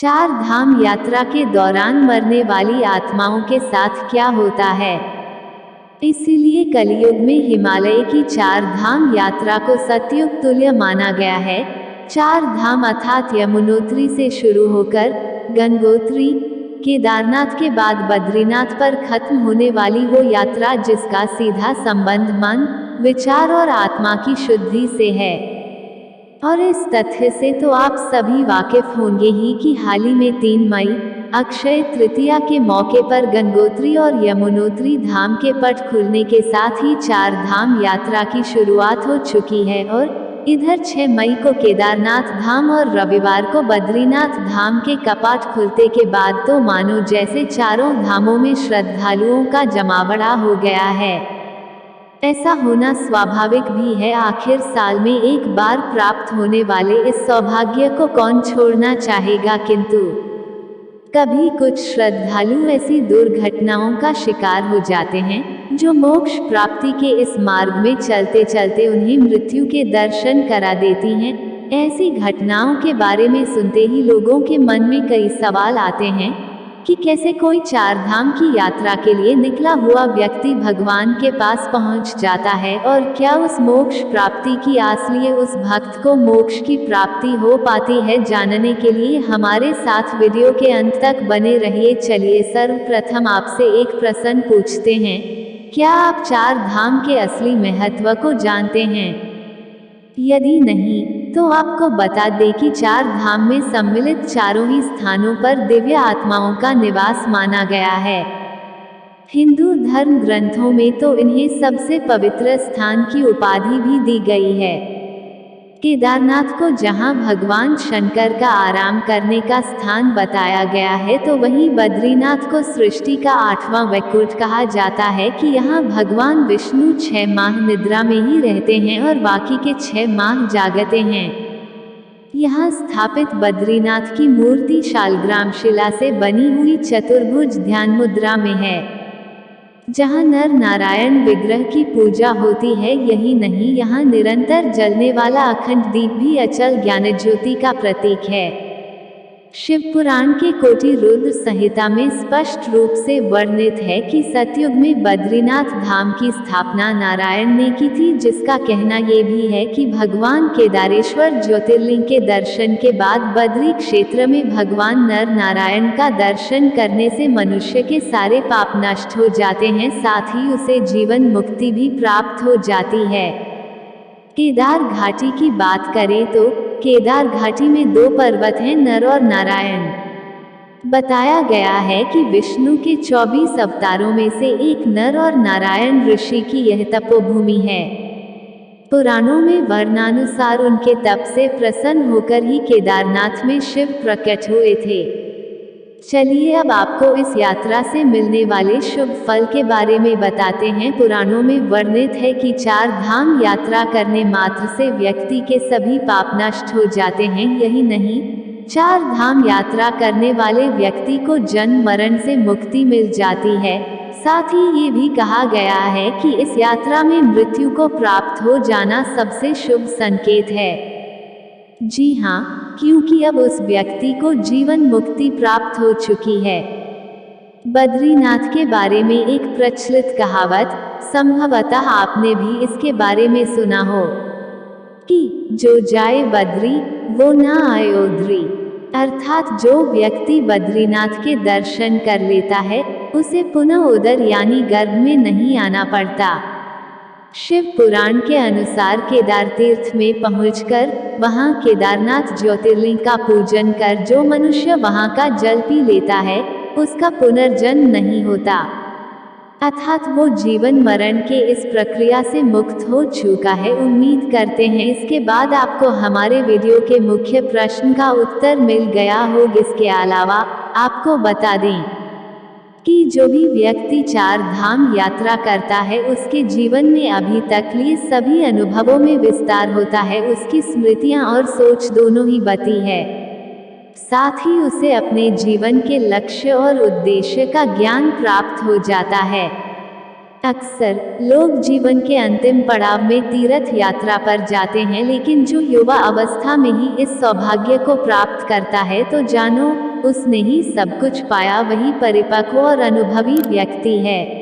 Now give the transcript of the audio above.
चार धाम यात्रा के दौरान मरने वाली आत्माओं के साथ क्या होता है। इसीलिए कलयुग में हिमालय की चार धाम यात्रा को सतयुग तुल्य माना गया है। चार धाम अर्थात यमुनोत्री से शुरू होकर गंगोत्री, केदारनाथ के बाद बद्रीनाथ पर खत्म होने वाली वो यात्रा जिसका सीधा संबंध मन, विचार और आत्मा की शुद्धि से है। और इस तथ्य से तो आप सभी वाकिफ होंगे ही कि हाल ही में 3 मई अक्षय तृतीया के मौके पर गंगोत्री और यमुनोत्री धाम के पट खुलने के साथ ही चार धाम यात्रा की शुरुआत हो चुकी है और इधर 6 मई को केदारनाथ धाम और रविवार को बद्रीनाथ धाम के कपाट खुलते के बाद तो मानो जैसे चारों धामों में श्रद्धालुओं का जमावड़ा हो गया है। ऐसा होना स्वाभाविक भी है, आखिर साल में एक बार प्राप्त होने वाले इस सौभाग्य को कौन छोड़ना चाहेगा। किंतु कभी कुछ श्रद्धालु ऐसी दुर्घटनाओं का शिकार हो जाते हैं जो मोक्ष प्राप्ति के इस मार्ग में चलते चलते उन्हें मृत्यु के दर्शन करा देती हैं। ऐसी घटनाओं के बारे में सुनते ही लोगों के मन में कई सवाल आते हैं कि कैसे कोई चार धाम की यात्रा के लिए निकला हुआ व्यक्ति भगवान के पास पहुंच जाता है और क्या उस मोक्ष प्राप्ति की आस लिए उस भक्त को मोक्ष की प्राप्ति हो पाती है। जानने के लिए हमारे साथ वीडियो के अंत तक बने रहिए। चलिए सर्वप्रथम आपसे एक प्रश्न पूछते हैं, क्या आप चार धाम के असली महत्व को जानते हैं? यदि नहीं तो आपको बता दें कि चार धाम में सम्मिलित चारों ही स्थानों पर दिव्य आत्माओं का निवास माना गया है। हिंदू धर्म ग्रंथों में तो इन्हें सबसे पवित्र स्थान की उपाधि भी दी गई है। केदारनाथ को जहां भगवान शंकर का आराम करने का स्थान बताया गया है, तो वहीं बद्रीनाथ को सृष्टि का 8वां वैकुंठ कहा जाता है कि यहां भगवान विष्णु 6 माह निद्रा में ही रहते हैं और बाकी के 6 माह जागते हैं। यहाँ स्थापित बद्रीनाथ की मूर्ति शालग्राम शिला से बनी हुई चतुर्भुज ध्यान मुद्रा में है, जहाँ नर नारायण विग्रह की पूजा होती है। यही नहीं, यहाँ निरंतर जलने वाला अखंड दीप भी अचल ज्ञान ज्योति का प्रतीक है। शिव पुराण के कोटि रुद्र संहिता में स्पष्ट रूप से वर्णित है कि सतयुग में बद्रीनाथ धाम की स्थापना नारायण ने की थी, जिसका कहना ये भी है कि भगवान केदारेश्वर ज्योतिर्लिंग के दर्शन के बाद बद्री क्षेत्र में भगवान नर नारायण का दर्शन करने से मनुष्य के सारे पाप नष्ट हो जाते हैं, साथ ही उसे जीवन मुक्ति भी प्राप्त हो जाती है। केदार घाटी की बात करें तो केदार घाटी में 2 पर्वत हैं, नर और नारायण। बताया गया है कि विष्णु के 24 अवतारों में से एक नर और नारायण ऋषि की यह तपोभूमि है। पुराणों में वर्णानुसार उनके तप से प्रसन्न होकर ही केदारनाथ में शिव प्रकट हुए थे। चलिए अब आपको इस यात्रा से मिलने वाले शुभ फल के बारे में बताते हैं। पुराणों में वर्णित है कि चार धाम यात्रा करने मात्र से व्यक्ति के सभी पाप नष्ट हो जाते हैं। यही नहीं, चार धाम यात्रा करने वाले व्यक्ति को जन्म मरण से मुक्ति मिल जाती है। साथ ही ये भी कहा गया है कि इस यात्रा में मृत्यु को प्राप्त हो जाना सबसे शुभ संकेत है। जी हाँ, क्योंकि अब उस व्यक्ति को जीवन मुक्ति प्राप्त हो चुकी है। बद्रीनाथ के बारे में एक प्रचलित कहावत, संभवतः आपने भी इसके बारे में सुना हो कि जो जाए बद्री वो ना आए ओद्री, अर्थात जो व्यक्ति बद्रीनाथ के दर्शन कर लेता है उसे पुनः उदर यानी गर्भ में नहीं आना पड़ता। शिव पुराण के अनुसार केदार तीर्थ में पहुंचकर वहां केदारनाथ ज्योतिर्लिंग का पूजन कर जो मनुष्य वहां का जल पी लेता है उसका पुनर्जन्म नहीं होता, अर्थात वो जीवन मरण के इस प्रक्रिया से मुक्त हो चुका है। उम्मीद करते हैं इसके बाद आपको हमारे वीडियो के मुख्य प्रश्न का उत्तर मिल गया हो। इसके अलावा आपको बता दें कि जो भी व्यक्ति चार धाम यात्रा करता है उसके जीवन में अभी तक लिए सभी अनुभवों में विस्तार होता है, उसकी स्मृतियां और सोच दोनों ही बती है। साथ ही उसे अपने जीवन के लक्ष्य और उद्देश्य का ज्ञान प्राप्त हो जाता है। अक्सर लोग जीवन के अंतिम पड़ाव में तीर्थ यात्रा पर जाते हैं, लेकिन जो युवा अवस्था में ही इस सौभाग्य को प्राप्त करता है तो जानो उसने ही सब कुछ पाया वही परिपक्व और अनुभवी व्यक्ति है।